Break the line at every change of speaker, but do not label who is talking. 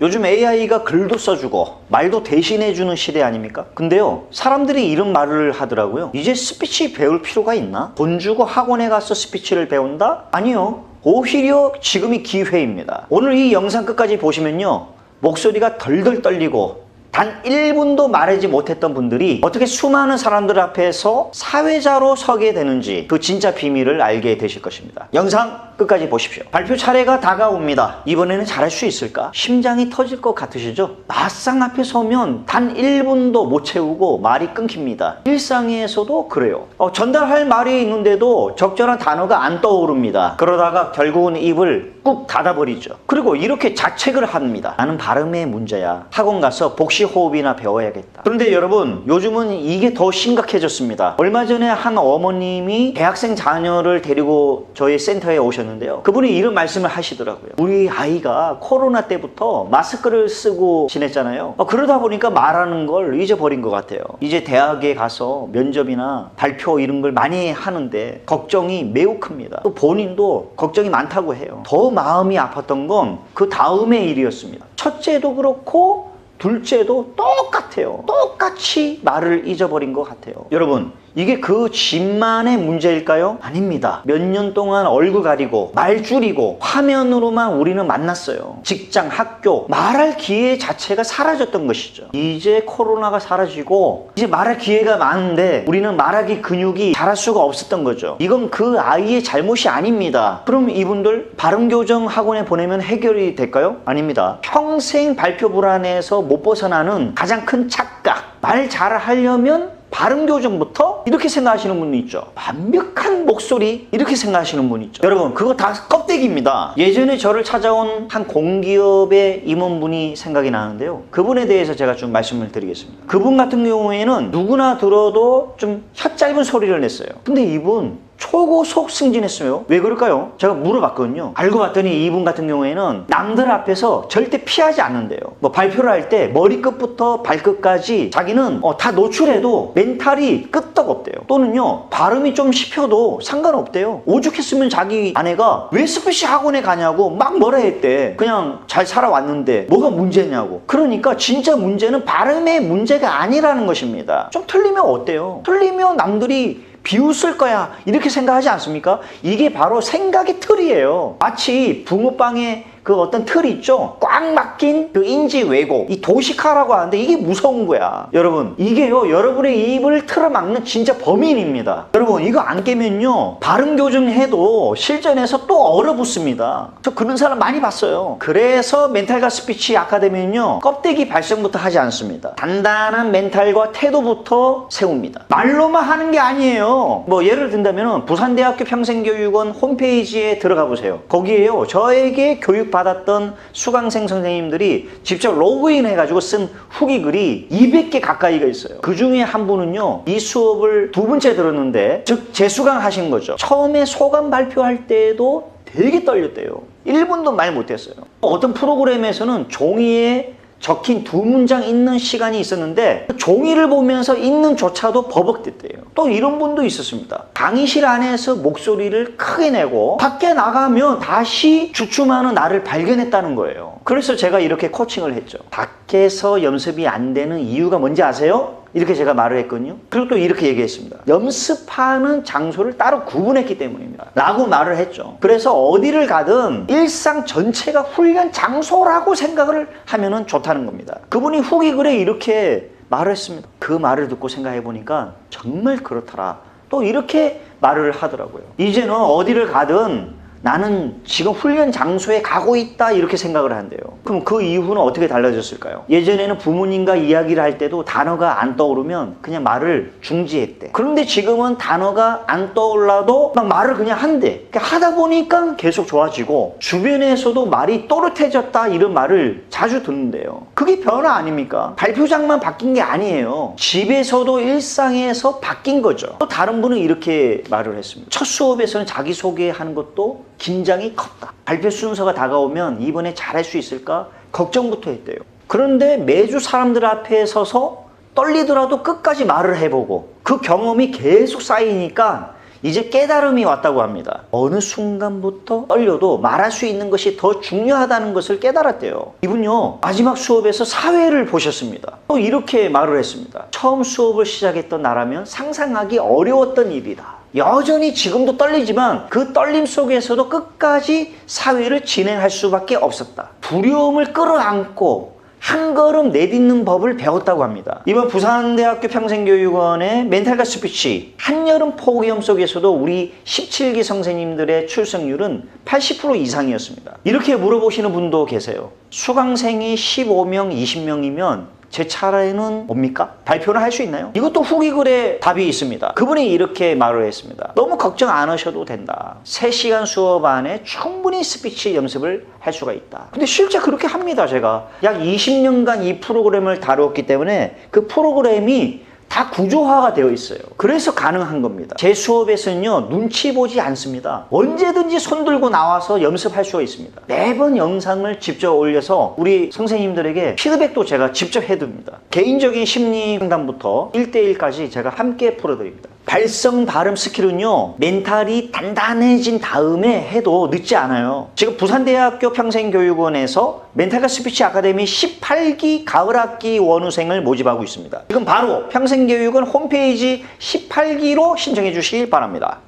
요즘 AI가 글도 써주고 말도 대신해주는 시대 아닙니까? 근데요, 사람들이 이런 말을 하더라고요. 이제 스피치 배울 필요가 있나? 돈 주고 학원에 가서 스피치를 배운다? 아니요. 오히려 지금이 기회입니다. 오늘 이 영상 끝까지 보시면요, 목소리가 덜덜 떨리고 단 1분도 말하지 못했던 분들이 어떻게 수많은 사람들 앞에서 사회자로 서게 되는지 그 진짜 비밀을 알게 되실 것입니다. 영상 끝까지 보십시오. 발표 차례가 다가옵니다. 이번에는 잘할 수 있을까? 심장이 터질 것 같으시죠? 막상 앞에 서면 단 1분도 못 채우고 말이 끊깁니다. 일상에서도 그래요. 전달할 말이 있는데도 적절한 단어가 안 떠오릅니다. 그러다가 결국은 입을 꾹 닫아버리죠. 그리고 이렇게 자책을 합니다. 나는 발음의 문제야. 학원 가서 복식 호흡이나 배워야겠다. 그런데 여러분, 요즘은 이게 더 심각해졌습니다. 얼마 전에 한 어머님이 대학생 자녀를 데리고 저희 센터에 오셨는데요, 그분이 이런 말씀을 하시더라고요. 우리 아이가 코로나 때부터 마스크를 쓰고 지냈잖아요. 그러다 보니까 말하는 걸 잊어버린 것 같아요. 이제 대학에 가서 면접이나 발표 이런 걸 많이 하는데 걱정이 매우 큽니다. 또 본인도 걱정이 많다고 해요. 더 마음이 아팠던 건 그 다음의 일이었습니다. 첫째도 그렇고 둘째도 똑같아요. 똑같이 말을 잊어버린 것 같아요. 여러분, 이게 그 집만의 문제일까요? 아닙니다. 몇 년 동안 얼굴 가리고 말 줄이고 화면으로만 우리는 만났어요. 직장, 학교, 말할 기회 자체가 사라졌던 것이죠. 이제 코로나가 사라지고 이제 말할 기회가 많은데 우리는 말하기 근육이 자랄 수가 없었던 거죠. 이건 그 아이의 잘못이 아닙니다. 그럼 이분들 발음교정 학원에 보내면 해결이 될까요? 아닙니다. 평생 발표 불안에서 못 벗어나는 가장 큰 착각. 말 잘하려면 발음교정부터 이렇게 생각하시는 분이 있죠. 완벽한 목소리 이렇게 생각하시는 분이 있죠. 여러분, 그거 다 껍데기입니다. 예전에 저를 찾아온 한 공기업의 임원분이 생각이 나는데요, 그분에 대해서 제가 좀 말씀을 드리겠습니다. 그분 같은 경우에는 누구나 들어도 좀 혀짧은 소리를 냈어요. 근데 이분 초고속 승진했어요. 왜 그럴까요? 제가 물어봤거든요. 알고 봤더니 이분 같은 경우에는 남들 앞에서 절대 피하지 않는데요. 발표를 할 때 머리끝부터 발끝까지 자기는 다 노출해도 멘탈이 끄떡없대요. 또는요, 발음이 좀 씹혀도 상관없대요. 오죽했으면 자기 아내가 왜 스피치 학원에 가냐고 막 뭐라 했대. 그냥 잘 살아왔는데 뭐가 문제냐고. 그러니까 진짜 문제는 발음의 문제가 아니라는 것입니다. 좀 틀리면 어때요? 틀리면 남들이 비웃을 거야 이렇게 생각하지 않습니까? 이게 바로 생각의 틀이에요. 마치 붕어빵에 그 어떤 틀이 있죠? 꽉 막힌 그 인지 왜곡, 이 도식화라고 하는데 이게 무서운 거야. 여러분, 이게요, 여러분의 입을 틀어막는 진짜 범인입니다. 여러분, 이거 안 깨면요, 발음 교정해도 실전에서 또 얼어붙습니다. 저 그런 사람 많이 봤어요. 그래서 멘탈과 스피치 아카데미는요, 껍데기 발성부터 하지 않습니다. 단단한 멘탈과 태도부터 세웁니다. 말로만 하는 게 아니에요. 예를 든다면 부산대학교 평생교육원 홈페이지에 들어가 보세요. 거기에요, 저에게 교육받았던 수강생 선생님들이 직접 로그인 해가지고 쓴 후기 글이 200개 가까이가 있어요. 그 중에 한 분은요, 이 수업을 2번째 들었는데, 즉 재수강 하신 거죠. 처음에 소감 발표할 때도 되게 떨렸대요. 1분도 말 못했어요. 어떤 프로그램에서는 종이에 적힌 2문장 읽는 시간이 있었는데 종이를 보면서 읽는 조차도 버벅댔대요. 또 이런 분도 있었습니다. 강의실 안에서 목소리를 크게 내고 밖에 나가면 다시 주춤하는 나를 발견했다는 거예요. 그래서 제가 이렇게 코칭을 했죠. 밖에서 연습이 안 되는 이유가 뭔지 아세요? 이렇게 제가 말을 했거든요. 그리고 또 이렇게 얘기했습니다. 연습하는 장소를 따로 구분했기 때문입니다 라고 말을 했죠. 그래서 어디를 가든 일상 전체가 훈련 장소라고 생각을 하면 좋다는 겁니다. 그분이 후기 글에 이렇게 말을 했습니다. 그 말을 듣고 생각해 보니까 정말 그렇더라. 또 이렇게 말을 하더라고요. 이제는 어디를 가든 나는 지금 훈련 장소에 가고 있다 이렇게 생각을 한대요. 그럼 그 이후는 어떻게 달라졌을까요? 예전에는 부모님과 이야기를 할 때도 단어가 안 떠오르면 그냥 말을 중지했대. 그런데 지금은 단어가 안 떠올라도 막 말을 그냥 한대. 하다 보니까 계속 좋아지고 주변에서도 말이 또렷해졌다 이런 말을 자주 듣는데요. 그게 변화 아닙니까? 발표장만 바뀐 게 아니에요. 집에서도 일상에서 바뀐 거죠. 또 다른 분은 이렇게 말을 했습니다. 첫 수업에서는 자기소개하는 것도 긴장이 컸다. 발표 순서가 다가오면 이번에 잘할 수 있을까? 걱정부터 했대요. 그런데 매주 사람들 앞에 서서 떨리더라도 끝까지 말을 해보고 그 경험이 계속 쌓이니까 이제 깨달음이 왔다고 합니다. 어느 순간부터 떨려도 말할 수 있는 것이 더 중요하다는 것을 깨달았대요. 이분요, 마지막 수업에서 사회를 보셨습니다. 또 이렇게 말을 했습니다. 처음 수업을 시작했던 나라면 상상하기 어려웠던 일이다. 여전히 지금도 떨리지만 그 떨림 속에서도 끝까지 사회를 진행할 수밖에 없었다. 두려움을 끌어안고 한 걸음 내딛는 법을 배웠다고 합니다. 이번 부산대학교 평생교육원의 멘탈과 스피치 한여름 폭염 속에서도 우리 17기 선생님들의 출석률은 80% 이상이었습니다. 이렇게 물어보시는 분도 계세요. 수강생이 15명, 20명이면 제 차례는 뭡니까? 발표를 할 수 있나요? 이것도 후기 글에 답이 있습니다. 그분이 이렇게 말을 했습니다. 너무 걱정 안 하셔도 된다. 3시간 수업 안에 충분히 스피치 연습을 할 수가 있다. 근데 실제 그렇게 합니다. 제가 약 20년간 이 프로그램을 다루었기 때문에 그 프로그램이 다 구조화가 되어 있어요. 그래서 가능한 겁니다. 제 수업에서는요, 눈치 보지 않습니다. 언제든지 손 들고 나와서 연습할 수가 있습니다. 매번 영상을 직접 올려서 우리 선생님들에게 피드백도 제가 직접 해드립니다. 개인적인 심리 상담부터 1대1까지 제가 함께 풀어드립니다. 발성 발음 스킬은요, 멘탈이 단단해진 다음에 해도 늦지 않아요. 지금 부산대학교 평생교육원에서 멘탈과 스피치 아카데미 18기 가을학기 원우생을 모집하고 있습니다. 지금 바로 평생교육원 홈페이지 18기로 신청해 주시길 바랍니다.